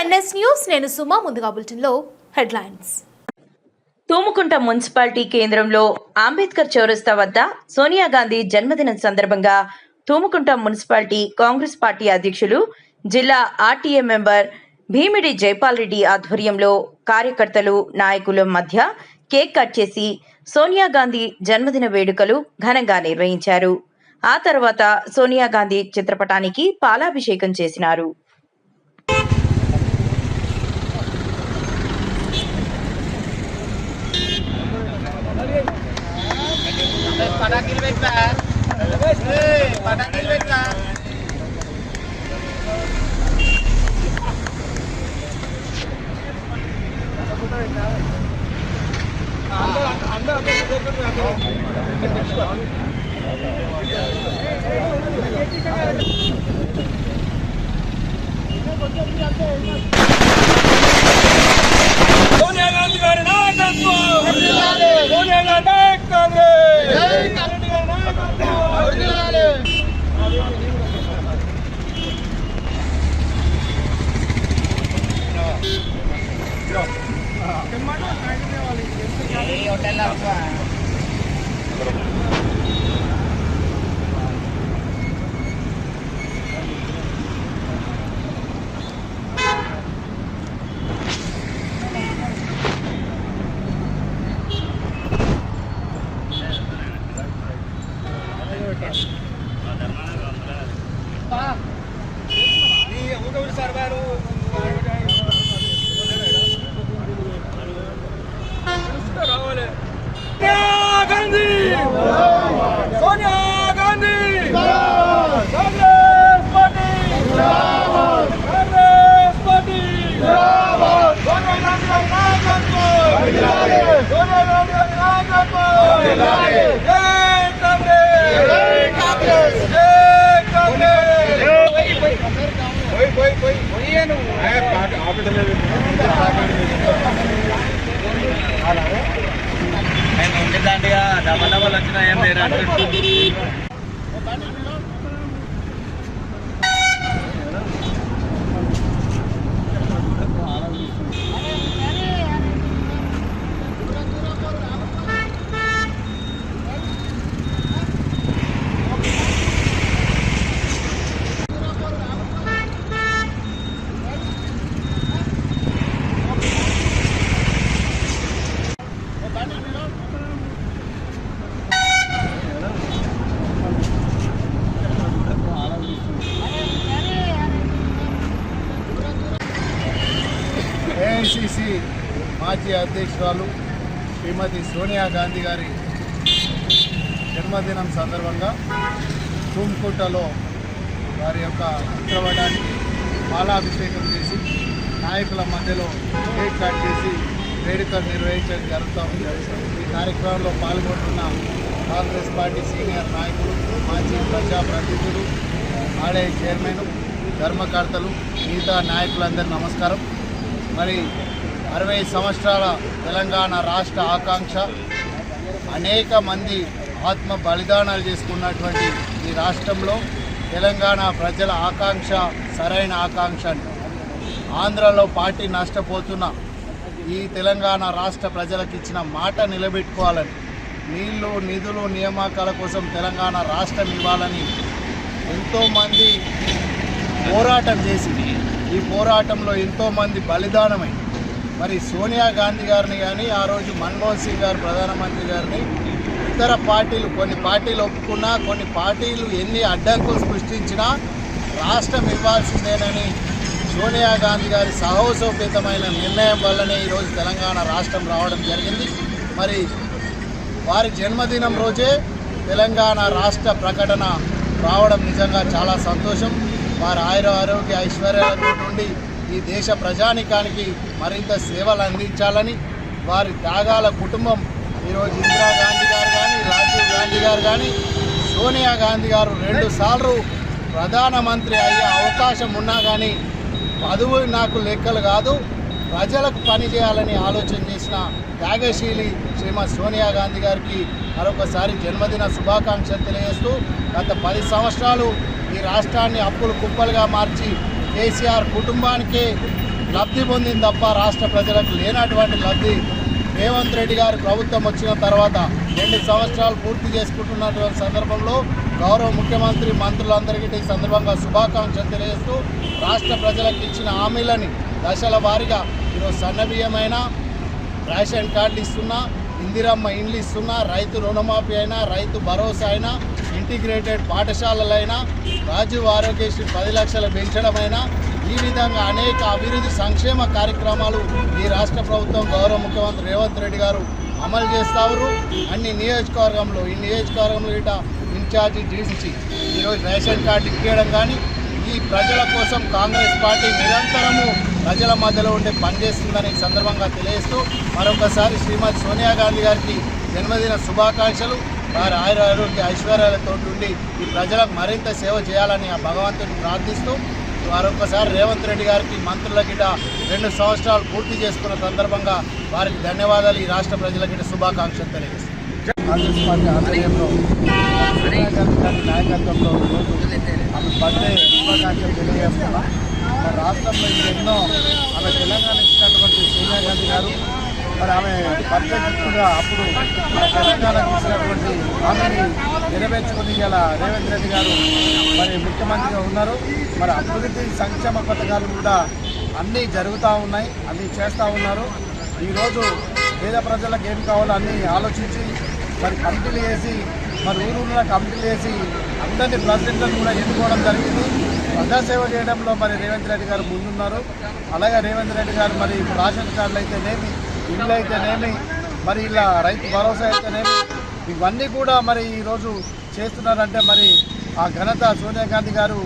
NS news నేను సుమా ముందుగా బులెటిన్లో హెడ్లైన్స్. తూముకుంట మున్సిపాలిటీ కేంద్రంలో అంబేద్కర్ చౌరస్తా వద్ద సోనియా గాంధీ జన్మదినం సందర్భంగా తూముకుంట మున్సిపాలిటీ కాంగ్రెస్ పార్టీ అధ్యక్షులు జిల్లా ఆర్టీఏ మెంబర్ భీమిడి జైపాల్ రెడ్డి ఆధ్వర్యంలో కార్యకర్తలు నాయకుల మధ్య కేక్ కట్ చేసి సోనియా గాంధీ జన్మదిన వేడుకలు ఘనంగా నిర్వహించారు. ఆ తర్వాత సోనియా గాంధీ చిత్రపటానికి పాలాభిషేకం చేసినారు. సోనియా గాంధీ గారి నాయకత్వం, సోనియా గాంధీ కాంగ్రెస్, గాంధీ గారి సోనియా గాంధీ కాంగ్రెస్ పార్టీ, కాంగ్రెస్ పార్టీ, సోనియా గాంధీ గారి నాయకత్వం, సోనియా గాంధీ గారి నాయకత్వం, జై కాంగ్రెస్, జై కాంగ్రెస్, జై కాంగ్రెస్. దాంట్లో డబల్ డబల్ వచ్చినా ఏం లేదు. ఏఐసిసి మాజీ అధ్యక్షురాలు శ్రీమతి సోనియా గాంధీ గారి జన్మదినం సందర్భంగా తూముకుంటలో వారి యొక్క చిత్రపటానికి పాలాభిషేకం చేసి నాయకుల మధ్యలో కేక్ కట్ చేసి వేడుకలు నిర్వహించడం జరుగుతుంది. ఈ కార్యక్రమంలో పాల్గొంటున్న కాంగ్రెస్ పార్టీ సీనియర్ నాయకులు, మాజీ ప్రజాప్రతినిధులు, ఆలయ చైర్మన్, ధర్మకర్తలు, మిగతా నాయకులందరూ నమస్కారం. మరి 60 సంవత్సరాల తెలంగాణ రాష్ట్ర ఆకాంక్ష, అనేక మంది ఆత్మ బలిదానాలు చేసుకున్నటువంటి ఈ రాష్ట్రంలో తెలంగాణ ప్రజల ఆకాంక్ష సరైన ఆకాంక్ష. ఆంధ్రలో పార్టీ నష్టపోతున్న ఈ తెలంగాణ రాష్ట్ర ప్రజలకు ఇచ్చిన మాట నిలబెట్టుకోవాలని, నీళ్లు, నిధులు, నియామకాల కోసం తెలంగాణ రాష్ట్రం ఇవ్వాలని ఎంతోమంది పోరాటం చేసింది. ఈ పోరాటంలో ఎంతోమంది బలిదానమై మరి సోనియా గాంధీ గారిని కానీ, ఆ రోజు మన్మోహన్ సింగ్ గారు ప్రధానమంత్రి గారిని, ఇతర పార్టీలు, కొన్ని పార్టీలు ఒప్పుకున్నా, కొన్ని పార్టీలు ఎన్ని అడ్డంకులు సృష్టించినా రాష్ట్రం ఇవ్వాల్సిందేనని సోనియా గాంధీ గారి సాహసోపేతమైన నిర్ణయం వల్లనే ఈరోజు తెలంగాణ రాష్ట్రం రావడం జరిగింది. మరి వారి జన్మదినం రోజే తెలంగాణ రాష్ట్ర ప్రకటన రావడం నిజంగా చాలా సంతోషం. వారి ఆరోగ్య ఐశ్వర్యాలతో నుండి ఈ దేశ ప్రజానికానికి మరింత సేవలు అందించాలని, వారి త్యాగాల కుటుంబం ఈరోజు ఇందిరాగాంధీ గారు కానీ, రాజీవ్ గాంధీ గారు కానీ, సోనియా గాంధీ గారు 2 సార్లు ప్రధానమంత్రి అయ్యే అవకాశం ఉన్నా కానీ పదవి నాకు లెక్కలు కాదు, ప్రజలకు పనిచేయాలని ఆలోచన చేసిన త్యాగశీలి శ్రీమతి సోనియా గాంధీ గారికి మరొకసారి జన్మదిన శుభాకాంక్షలు తెలియజేస్తూ, గత 10 సంవత్సరాలు ఈ రాష్ట్రాన్ని అప్పులు కుప్పలుగా మార్చి కేసీఆర్ కుటుంబానికే లబ్ధి పొందింది తప్ప రాష్ట్ర ప్రజలకు లేనటువంటి లబ్ధి రేవంత్ రెడ్డి గారి ప్రభుత్వం వచ్చిన తర్వాత 2 సంవత్సరాలు పూర్తి చేసుకుంటున్నటువంటి సందర్భంలో గౌరవ ముఖ్యమంత్రి మంత్రులందరికీ ఈ సందర్భంగా శుభాకాంక్షలు తెలియజేస్తూ రాష్ట్ర ప్రజలకు ఇచ్చిన హామీలని దశల వారీగా ఈరోజు సన్నబియ్యమైనా రేషన్ కార్డులు ఇస్తున్నా, ఇందిరమ్మ ఇండ్లు ఇస్తున్నా, రైతు రుణమాఫీ అయినా, రైతు భరోసా అయినా, ఇంటిగ్రేటెడ్ పాఠశాలలైనా, రాజీవ్ ఆరోగ్యశ్రీ 10 లక్షలు పెంచడమైనా, ఈ విధంగా అనేక అభివృద్ధి సంక్షేమ కార్యక్రమాలు ఈ రాష్ట్ర ప్రభుత్వం గౌరవ ముఖ్యమంత్రి రేవంత్ రెడ్డి గారు అమలు చేస్తారు. అన్ని నియోజకవర్గంలో ఇట ఇన్ఛార్జి డీసీ ఈరోజు రేషన్ కార్డు ఇప్పించడం కానీ ఈ ప్రజల కోసం కాంగ్రెస్ పార్టీ నిరంతరము ప్రజల మధ్యలో ఉండే పనిచేస్తుందని ఈ సందర్భంగా తెలియజేస్తూ మరొకసారి శ్రీమతి సోనియా గాంధీ గారికి జన్మదిన శుభాకాంక్షలు. వారి ఆరోగ్య ఐశ్వర్యాలతో ఉండి ఈ ప్రజలకు మరింత సేవ చేయాలని ఆ భగవంతుని ప్రార్థిస్తూ మరొకసారి రేవంత్ రెడ్డి గారికి మంత్రుల గిట 2 సంవత్సరాలు పూర్తి చేసుకున్న సందర్భంగా వారికి ధన్యవాదాలు. ఈ రాష్ట్ర ప్రజల గిట శుభాకాంక్షలు తెలియజేస్తాం. కాంగ్రెస్ పార్టీ ఆధ్వర్యంలో సోనియా గాంధీ గారి నాయకత్వంలో ఆమె బర్త్డే శుభాకాంక్షలు తెలియజేస్తున్నాం. మరి రాష్ట్రంలో ఎన్నో ఆమె తెలంగాణ ఇచ్చినటువంటి సోనియా గాంధీ గారు మరి ఆమె పర్ఫెక్ట్గా అప్పుడు తెలంగాణ ఇచ్చినటువంటి హామీని నెరవేర్చుకుని ఇలా రేవంత్ రెడ్డి గారు మరి ముఖ్యమంత్రిగా ఉన్నారు. మరి అభివృద్ధి సంక్షేమ పథకాలు కూడా అన్నీ జరుగుతూ ఉన్నాయి, అన్నీ చేస్తూ ఉన్నారు. ఈరోజు పేద ప్రజలకు ఏం కావాలో అన్నీ ఆలోచించి మరి కమిటీలు వేసి మరి ఊరూరులో కమిటీలు వేసి అందరినీ ప్రెసిడెంట్లను కూడా ఎన్నుకోవడం జరిగింది. ప్రజాసేవ చేయడంలో మరి రేవంత్ రెడ్డి గారు ముందున్నారు. అలాగే రేవంత్ రెడ్డి గారు మరి ఇప్పుడు రేషన్ కార్డులు అయితేనేమి, ఇళ్ళు అయితేనేమి, మరి ఇలా రైతు భరోసా అయితేనేమి, ఇవన్నీ కూడా మరి ఈరోజు చేస్తున్నారంటే మరి ఆ ఘనత సోనియా గాంధీ గారు